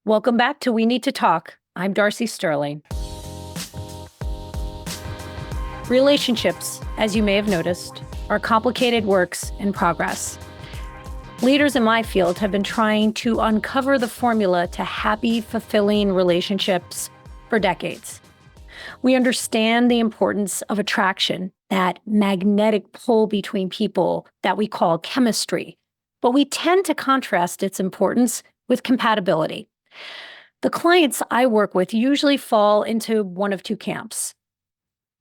Welcome back to We Need to Talk. I'm Darcy Sterling. Relationships, as you may have noticed, are complicated works in progress. Leaders in my field have been trying to uncover the formula to happy, fulfilling relationships for decades. We understand the importance of attraction, that magnetic pull between people that we call chemistry, but we tend to contrast its importance with compatibility. The clients I work with usually fall into one of two camps.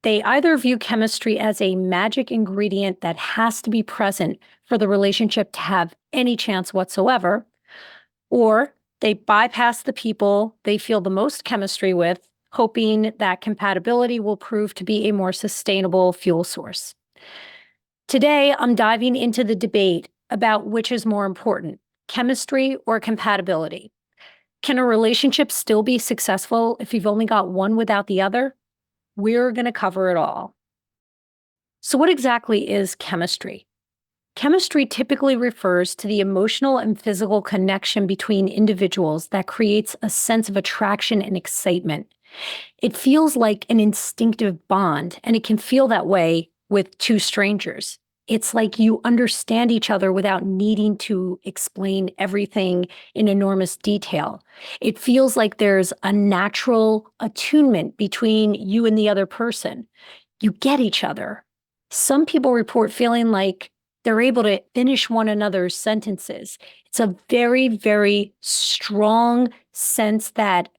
They either view chemistry as a magic ingredient that has to be present for the relationship to have any chance whatsoever, or they bypass the people they feel the most chemistry with, hoping that compatibility will prove to be a more sustainable fuel source. Today, I'm diving into the debate about which is more important, chemistry or compatibility. Can a relationship still be successful if you've only got one without the other? We're going to cover it all. So what exactly is chemistry? Chemistry typically refers to the emotional and physical connection between individuals that creates a sense of attraction and excitement. It feels like an instinctive bond, and it can feel that way with two strangers. It's like you understand each other without needing to explain everything in enormous detail. It feels like there's a natural attunement between you and the other person. You get each other. Some people report feeling like they're able to finish one another's sentences. It's a very, very strong sense that,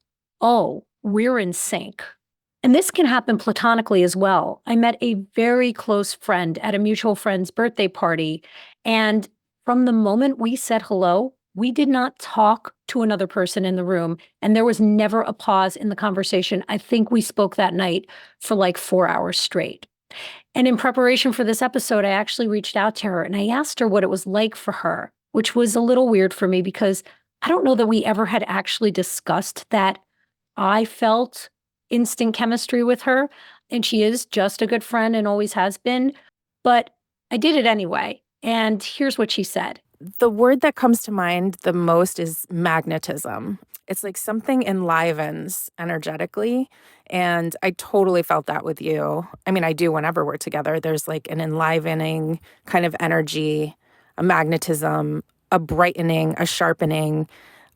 oh, we're in sync. And this can happen platonically as well. I met a very close friend at a mutual friend's birthday party, and from the moment we said hello, we did not talk to another person in the room, and there was never a pause in the conversation. I think we spoke that night for like 4 hours straight. And in preparation for this episode, I actually reached out to her and I asked her what it was like for her, which was a little weird for me because I don't know that we ever had actually discussed that I felt instant chemistry with her, and she is just a good friend and always has been, but I did it anyway. And here's what she said. The word that comes to mind the most is magnetism. It's like something enlivens energetically, and I totally felt that with you. I mean, I do whenever we're together. There's like an enlivening kind of energy, a magnetism, a brightening, a sharpening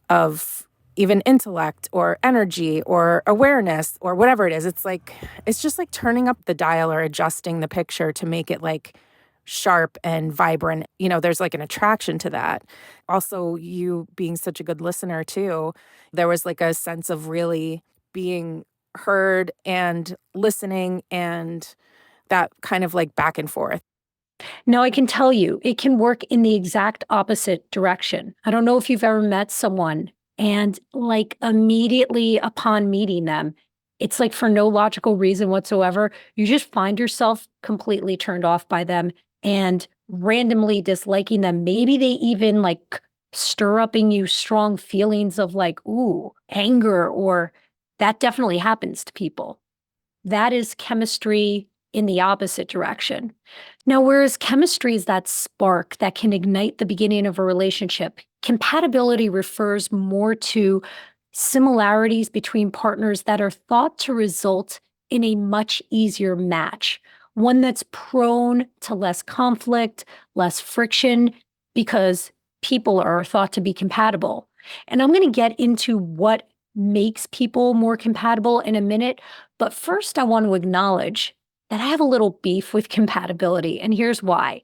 of even intellect or energy or awareness or whatever it is. It's just like turning up the dial or adjusting the picture to make it like sharp and vibrant. You know, there's like an attraction to that. Also, you being such a good listener too, there was like a sense of really being heard and listening and that kind of like back and forth. Now, I can tell you, it can work in the exact opposite direction. I don't know if you've ever met someone and like immediately upon meeting them, it's like for no logical reason whatsoever, you just find yourself completely turned off by them and randomly disliking them. Maybe they even like stir up in you strong feelings of like, ooh, anger, or that definitely happens to people. That is chemistry in the opposite direction. Now, whereas chemistry is that spark that can ignite the beginning of a relationship, compatibility refers more to similarities between partners that are thought to result in a much easier match, one that's prone to less conflict, less friction, because people are thought to be compatible. And I'm going to get into what makes people more compatible in a minute, but first I want to acknowledge that I have a little beef with compatibility, and here's why.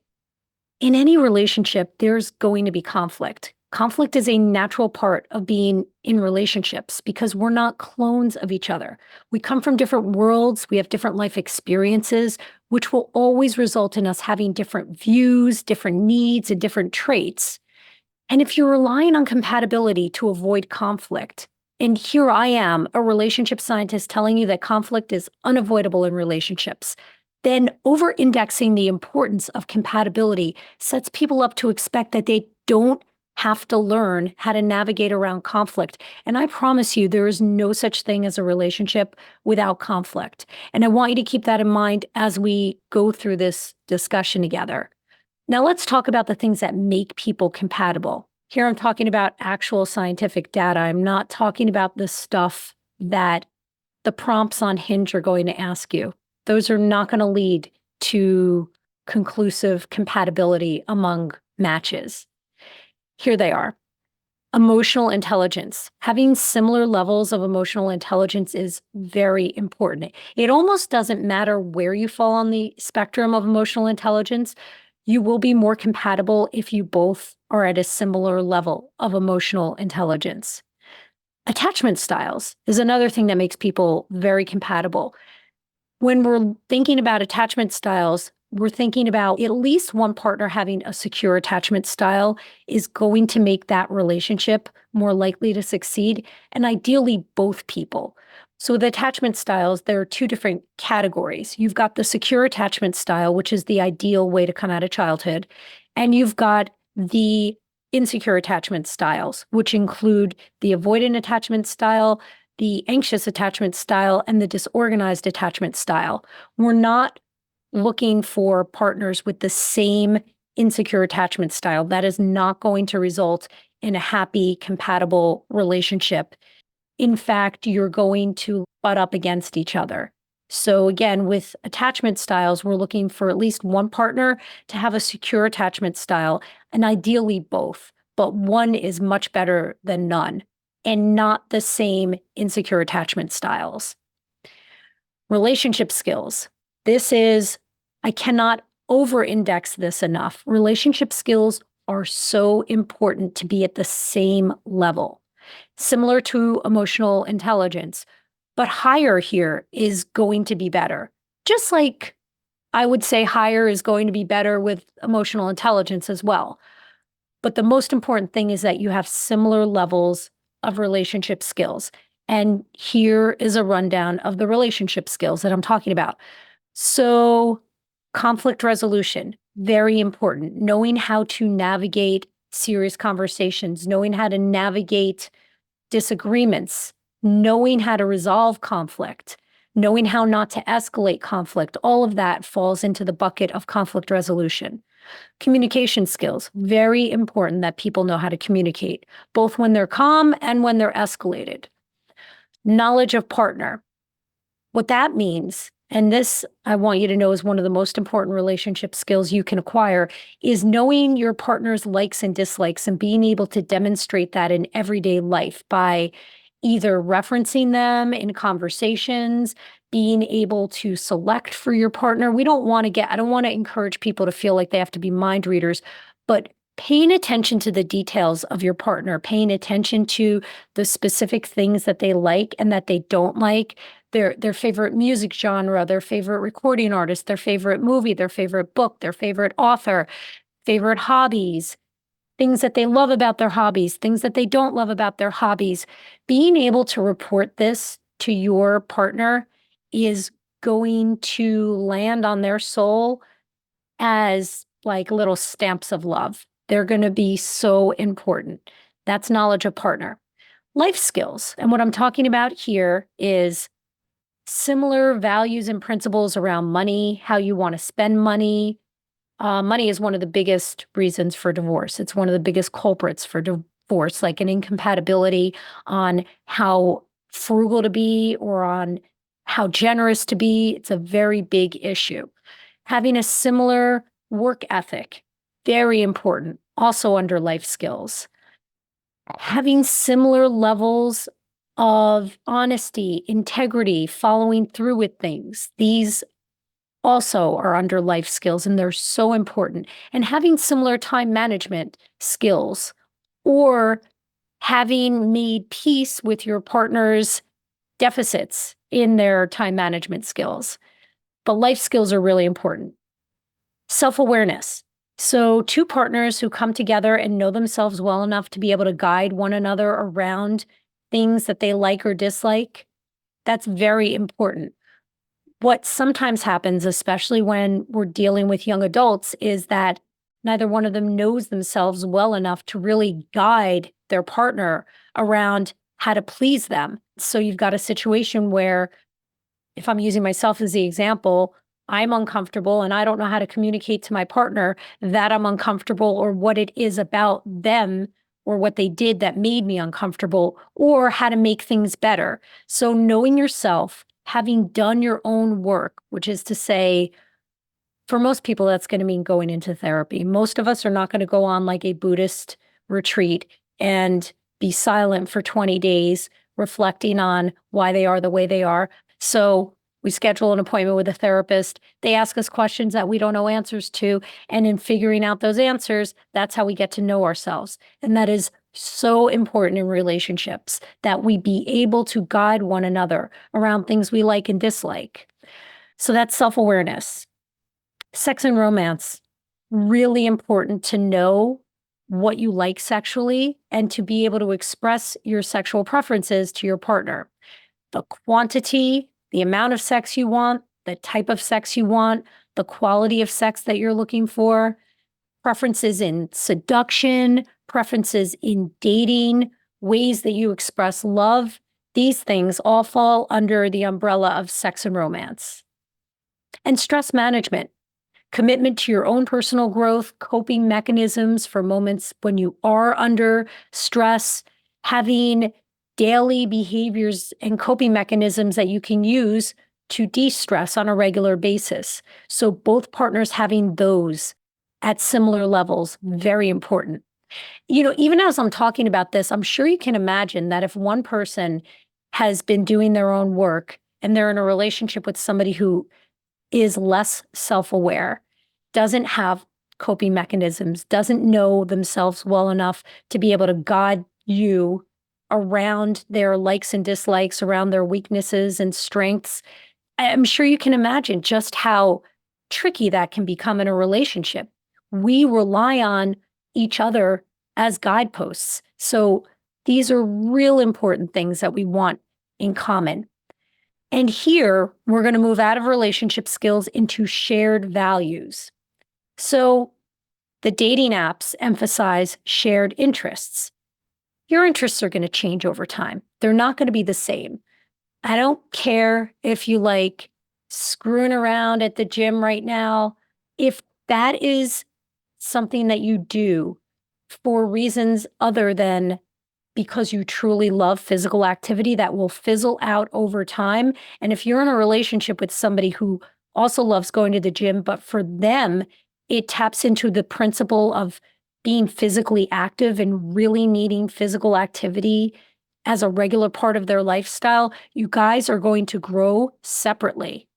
In any relationship, there's going to be conflict. Conflict is a natural part of being in relationships because we're not clones of each other. We come from different worlds, we have different life experiences, which will always result in us having different views, different needs, and different traits. And if you're relying on compatibility to avoid conflict, and here I am, a relationship scientist telling you that conflict is unavoidable in relationships, then over-indexing the importance of compatibility sets people up to expect that they don't have to learn how to navigate around conflict. And I promise you, there is no such thing as a relationship without conflict. And I want you to keep that in mind as we go through this discussion together. Now let's talk about the things that make people compatible. Here I'm talking about actual scientific data. I'm not talking about the stuff that the prompts on Hinge are going to ask you. Those are not going to lead to conclusive compatibility among matches. Here they are. Emotional intelligence. Having similar levels of emotional intelligence is very important. It almost doesn't matter where you fall on the spectrum of emotional intelligence. You will be more compatible if you both are at a similar level of emotional intelligence. Attachment styles is another thing that makes people very compatible. When we're thinking about attachment styles, we're thinking about at least one partner having a secure attachment style is going to make that relationship more likely to succeed, and ideally both people. So with attachment styles, there are two different categories. You've got the secure attachment style, which is the ideal way to come out of childhood, and you've got the insecure attachment styles, which include the avoidant attachment style, the anxious attachment style, and the disorganized attachment style. We're not looking for partners with the same insecure attachment style. That is not going to result in a happy, compatible relationship. In fact, you're going to butt up against each other. So again, with attachment styles, we're looking for at least one partner to have a secure attachment style, and ideally both, but one is much better than none, and not the same insecure attachment styles. Relationship skills. I cannot over-index this enough. Relationship skills are so important to be at the same level, similar to emotional intelligence, but higher here is going to be better. Just like I would say higher is going to be better with emotional intelligence as well. But the most important thing is that you have similar levels of relationship skills. And here is a rundown of the relationship skills that I'm talking about. So, conflict resolution, very important. Knowing how to navigate serious conversations, knowing how to navigate disagreements, knowing how to resolve conflict, knowing how not to escalate conflict, all of that falls into the bucket of conflict resolution. Communication skills, very important that people know how to communicate, both when they're calm and when they're escalated. Knowledge of partner. What that means, and this I want you to know is one of the most important relationship skills you can acquire, is knowing your partner's likes and dislikes and being able to demonstrate that in everyday life by either referencing them in conversations, being able to select for your partner. I don't want to encourage people to feel like they have to be mind readers, but paying attention to the details of your partner, paying attention to the specific things that they like and that they don't like, their favorite music genre, their favorite recording artist, their favorite movie, their favorite book, their favorite author, favorite hobbies, things that they love about their hobbies, things that they don't love about their hobbies. Being able to report this to your partner is going to land on their soul as like little stamps of love. They're going to be so important. That's knowledge of partner. Life skills. And what I'm talking about here is similar values and principles around money, how you want to spend money. Money is one of the biggest reasons for divorce. It's one of the biggest culprits for divorce, like an incompatibility on how frugal to be or on how generous to be. It's a very big issue. Having a similar work ethic, very important, also under life skills. Having similar levels of honesty, integrity, following through with things. These also are under life skills, and they're so important. And having similar time management skills, or having made peace with your partner's deficits in their time management skills. But life skills are really important. Self-awareness. So two partners who come together and know themselves well enough to be able to guide one another around things that they like or dislike, that's very important. What sometimes happens, especially when we're dealing with young adults, is that neither one of them knows themselves well enough to really guide their partner around how to please them. So you've got a situation where, if I'm using myself as the example, I'm uncomfortable and I don't know how to communicate to my partner that I'm uncomfortable or what it is about them or what they did that made me uncomfortable, or how to make things better. So knowing yourself, having done your own work, which is to say, for most people, that's going to mean going into therapy. Most of us are not going to go on like a Buddhist retreat and be silent for 20 days, reflecting on why they are the way they are. So we schedule an appointment with a therapist. They ask us questions that we don't know answers to. And in figuring out those answers, that's how we get to know ourselves. And that is so important in relationships, that we be able to guide one another around things we like and dislike. So that's self-awareness. Sex and romance, really important to know what you like sexually and to be able to express your sexual preferences to your partner. The quantity, the amount of sex you want, the type of sex you want, the quality of sex that you're looking for, preferences in seduction, preferences in dating, ways that you express love. These things all fall under the umbrella of sex and romance. And stress management. Commitment to your own personal growth, coping mechanisms for moments when you are under stress, having daily behaviors and coping mechanisms that you can use to de-stress on a regular basis. So both partners having those at similar levels, very important. Even as I'm talking about this, I'm sure you can imagine that if one person has been doing their own work and they're in a relationship with somebody who is less self-aware, doesn't have coping mechanisms, doesn't know themselves well enough to be able to guide you around their likes and dislikes, around their weaknesses and strengths. I'm sure you can imagine just how tricky that can become in a relationship. We rely on each other as guideposts. So these are real important things that we want in common. And here, we're going to move out of relationship skills into shared values. So the dating apps emphasize shared interests. Your interests are going to change over time. They're not going to be the same. I don't care if you like screwing around at the gym right now. If that is something that you do for reasons other than because you truly love physical activity, that will fizzle out over time. And if you're in a relationship with somebody who also loves going to the gym, but for them, it taps into the principle of being physically active and really needing physical activity as a regular part of their lifestyle, you guys are going to grow separately.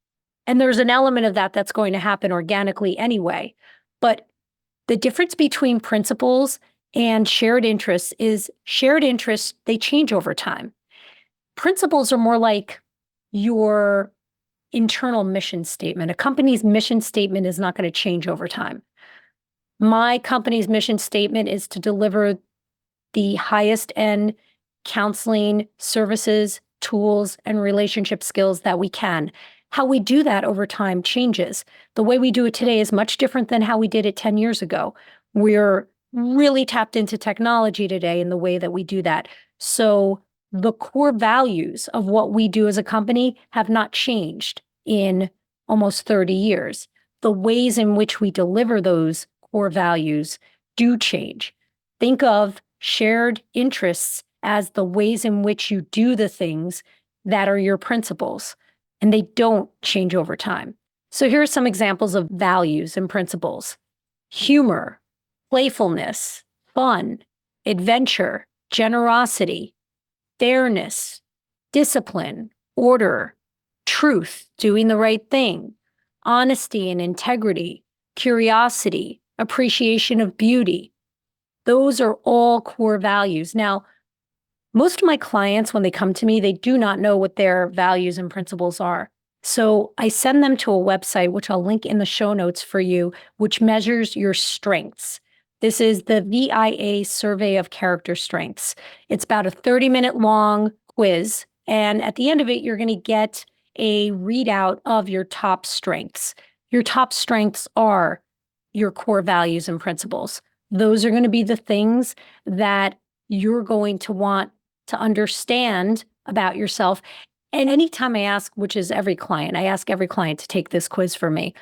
And there's an element of that that's going to happen organically anyway. But the difference between principles and shared interests is shared interests, they change over time. Principles are more like your internal mission statement. A company's mission statement is not going to change over time. My company's mission statement is to deliver the highest end counseling services, tools, and relationship skills that we can. How we do that over time changes. The way we do it today is much different than how we did it 10 years ago. We're really tapped into technology today in the way that we do that. So the core values of what we do as a company have not changed in almost 30 years. The ways in which we deliver those core values do change. Think of shared interests as the ways in which you do the things that are your principles, and they don't change over time. So here are some examples of values and principles: humor, playfulness, fun, adventure, generosity, fairness, discipline, order, truth, doing the right thing, honesty and integrity, curiosity, appreciation of beauty. Those are all core values. Now, most of my clients, when they come to me, they do not know what their values and principles are. So I send them to a website, which I'll link in the show notes for you, which measures your strengths. This is the VIA Survey of Character Strengths. It's about a 30-minute long quiz. And at the end of it, you're going to get a readout of your top strengths. Your top strengths are your core values and principles. Those are going to be the things that you're going to want to understand about yourself. And anytime I ask, which is every client, I ask every client to take this quiz for me.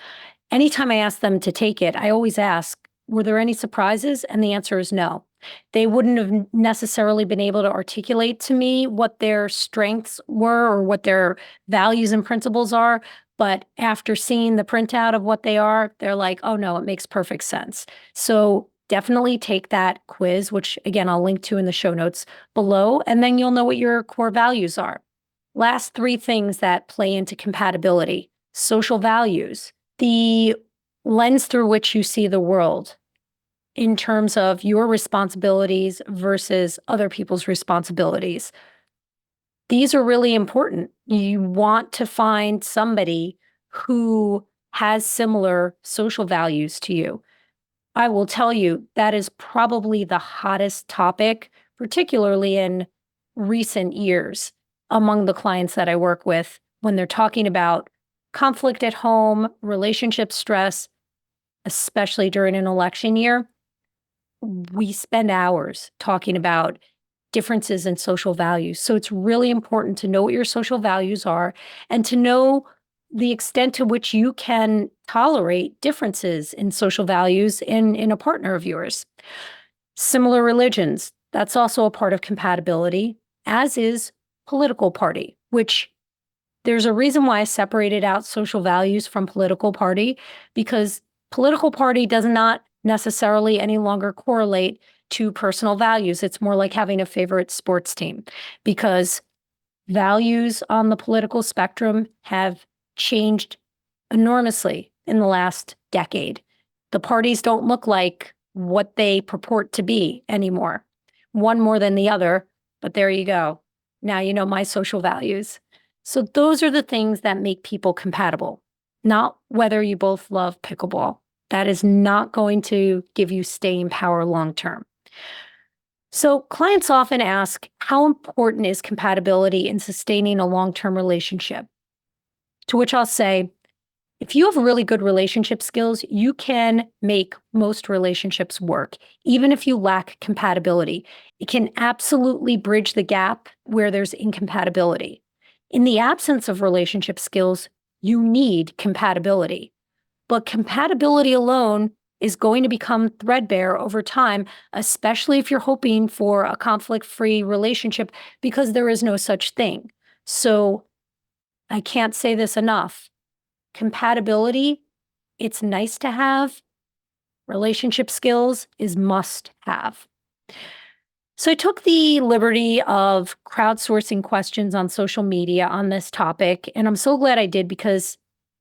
Anytime I ask them to take it, I always ask, were there any surprises? And the answer is no. They wouldn't have necessarily been able to articulate to me what their strengths were or what their values and principles are. But after seeing the printout of what they are, they're like, oh no, it makes perfect sense. So definitely take that quiz, which again, I'll link to in the show notes below, and then you'll know what your core values are. Last three things that play into compatibility: social values, the lens through which you see the world in terms of your responsibilities versus other people's responsibilities. These are really important. You want to find somebody who has similar social values to you. I will tell you, that is probably the hottest topic, particularly in recent years, among the clients that I work with when they're talking about conflict at home, relationship stress, especially during an election year. We spend hours talking about differences in social values. So it's really important to know what your social values are and to know the extent to which you can tolerate differences in social values in a partner of yours. Similar religions, that's also a part of compatibility, as is political party, which there's a reason why I separated out social values from political party, because political party does not necessarily any longer correlate to personal values. It's more like having a favorite sports team, because values on the political spectrum have changed enormously in the last decade. The parties don't look like what they purport to be anymore, one more than the other, but there you go. Now you know my social values. So those are the things that make people compatible, not whether you both love pickleball. That is not going to give you staying power long term. So clients often ask, how important is compatibility in sustaining a long-term relationship? To which I'll say, if you have really good relationship skills, you can make most relationships work, even if you lack compatibility. It can absolutely bridge the gap where there's incompatibility. In the absence of relationship skills, you need compatibility. But compatibility alone is going to become threadbare over time, especially if you're hoping for a conflict-free relationship, because there is no such thing. So I can't say this enough. Compatibility, it's nice to have. Relationship skills is must have. So I took the liberty of crowdsourcing questions on social media on this topic, and I'm so glad I did, because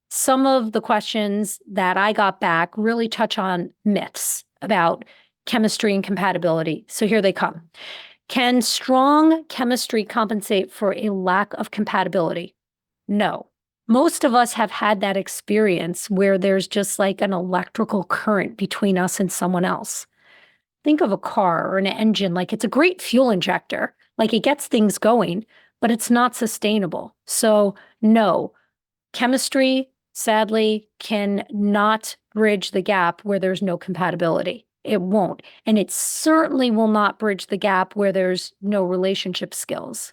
some of the questions that I got back really touch on myths about chemistry and compatibility. So here they come. Can strong chemistry compensate for a lack of compatibility? No. Most of us have had that experience where there's just like an electrical current between us and someone else. Think of a car or an engine like it's a great fuel injector, like it gets things going, but it's not sustainable. So no, chemistry, sadly, cannot bridge the gap where there's no compatibility. It won't. And it certainly will not bridge the gap where there's no relationship skills.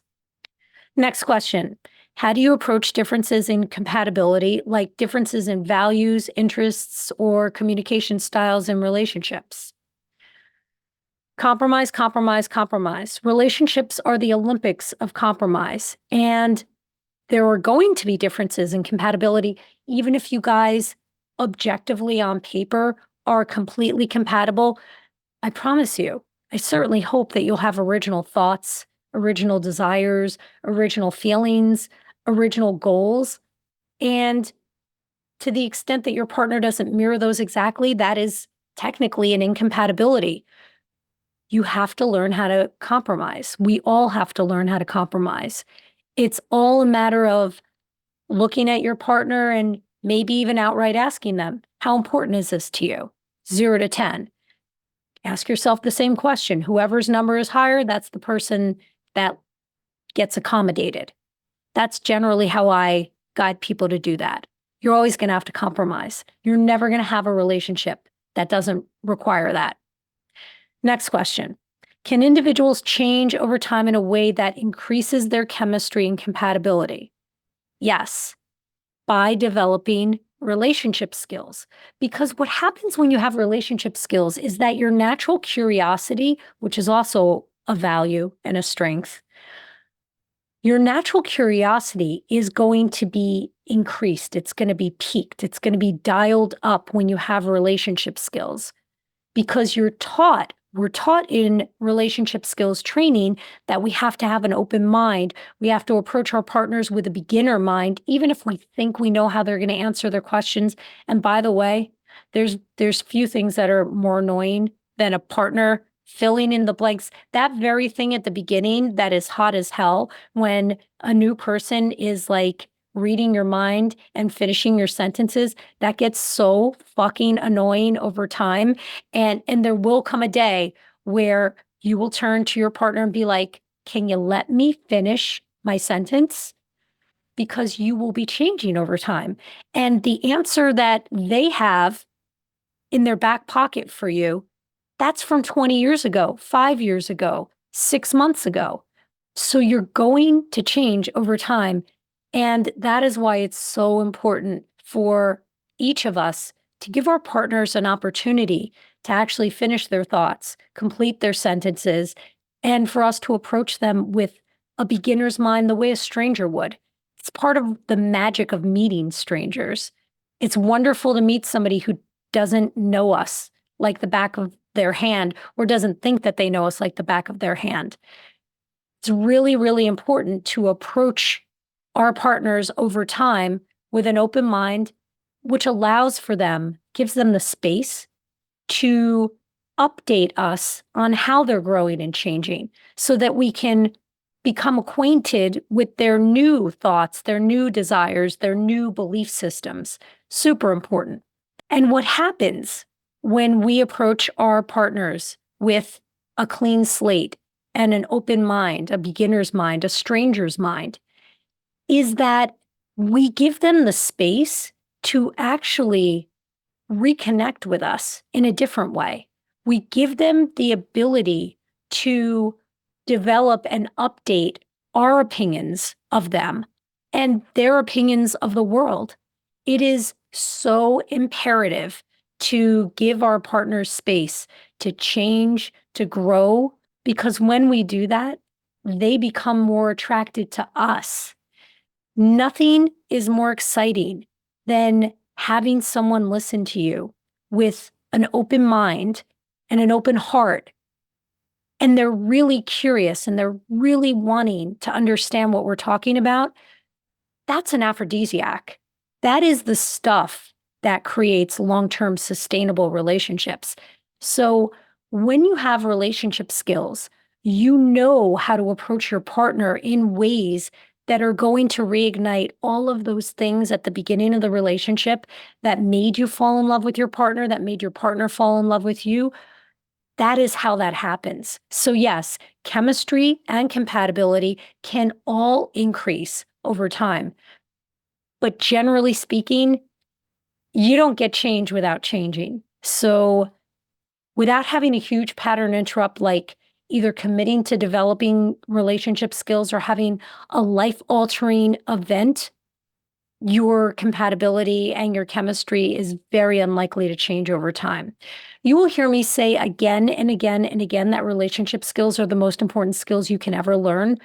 Next question. How do you approach differences in compatibility, like differences in values, interests, or communication styles in relationships? Compromise, compromise, compromise. Relationships are the Olympics of compromise. And there are going to be differences in compatibility, even if you guys objectively on paper are completely compatible. I promise you, I certainly hope that you'll have original thoughts, original desires, original feelings, original goals. And to the extent that your partner doesn't mirror those exactly, that is technically an incompatibility. You have to learn how to compromise. We all have to learn how to compromise. It's all a matter of looking at your partner and maybe even outright asking them, how important is this to you? 0 to 10. Ask yourself the same question. Whoever's number is higher, that's the person that gets accommodated. That's generally how I guide people to do that. You're always going to have to compromise. You're never going to have a relationship that doesn't require that. Next question. Can individuals change over time in a way that increases their chemistry and compatibility? Yes, by developing relationship skills. Because what happens when you have relationship skills is that your natural curiosity, which is also a value and a strength, your natural curiosity is going to be increased. It's going to be peaked. It's going to be dialed up when you have relationship skills because we're taught in relationship skills training that we have to have an open mind. We have to approach our partners with a beginner mind, even if we think we know how they're going to answer their questions. And by the way, there's few things that are more annoying than a partner filling in the blanks. That very thing at the beginning that is hot as hell when a new person is like reading your mind and finishing your sentences, that gets so fucking annoying over time. And there will come a day where you will turn to your partner and be like, can you let me finish my sentence? Because you will be changing over time. And the answer that they have in their back pocket for you, that's from 20 years ago, 5 years ago, 6 months ago. So you're going to change over time. And that is why it's so important for each of us to give our partners an opportunity to actually finish their thoughts, complete their sentences, and for us to approach them with a beginner's mind the way a stranger would. It's part of the magic of meeting strangers. It's wonderful to meet somebody who doesn't know us like the back of their hand or doesn't think that they know us like the back of their hand. It's really, really important to approach our partners over time with an open mind, which allows for them, gives them the space to update us on how they're growing and changing so that we can become acquainted with their new thoughts, their new desires, their new belief systems. Super important. And what happens when we approach our partners with a clean slate and an open mind, a beginner's mind, a stranger's mind, is that we give them the space to actually reconnect with us in a different way. We give them the ability to develop and update our opinions of them and their opinions of the world. It is so imperative to give our partners space to change, to grow, because when we do that, they become more attracted to us. Nothing is more exciting than having someone listen to you with an open mind and an open heart. And they're really curious and they're really wanting to understand what we're talking about. That's an aphrodisiac. That is the stuff that creates long-term sustainable relationships. So when you have relationship skills, you know how to approach your partner in ways that are going to reignite all of those things at the beginning of the relationship that made you fall in love with your partner, that made your partner fall in love with you. That is how that happens. So yes, chemistry and compatibility can all increase over time. But generally speaking, you don't get change without changing. So without having a huge pattern interrupt, like either committing to developing relationship skills or having a life-altering event, your compatibility and your chemistry is very unlikely to change over time. You will hear me say again and again and again that relationship skills are the most important skills you can ever learn.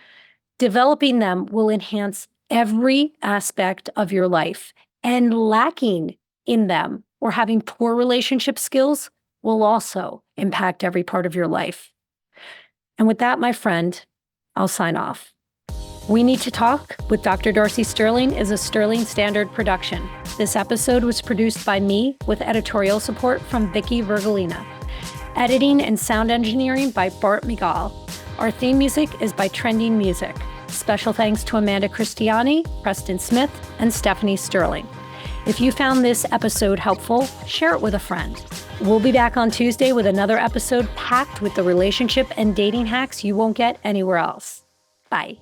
Developing them will enhance every aspect of your life, and lacking in them or having poor relationship skills will also impact every part of your life. And with that, my friend, I'll sign off. We Need to Talk with Dr. Darcy Sterling is a Sterling Standard production. This episode was produced by me with editorial support from Vicky Vergolina. Editing and sound engineering by Bart Miguel. Our theme music is by Trending Music. Special thanks to Amanda Christiani, Preston Smith, and Stephanie Sterling. If you found this episode helpful, share it with a friend. We'll be back on Tuesday with another episode packed with the relationship and dating hacks you won't get anywhere else. Bye.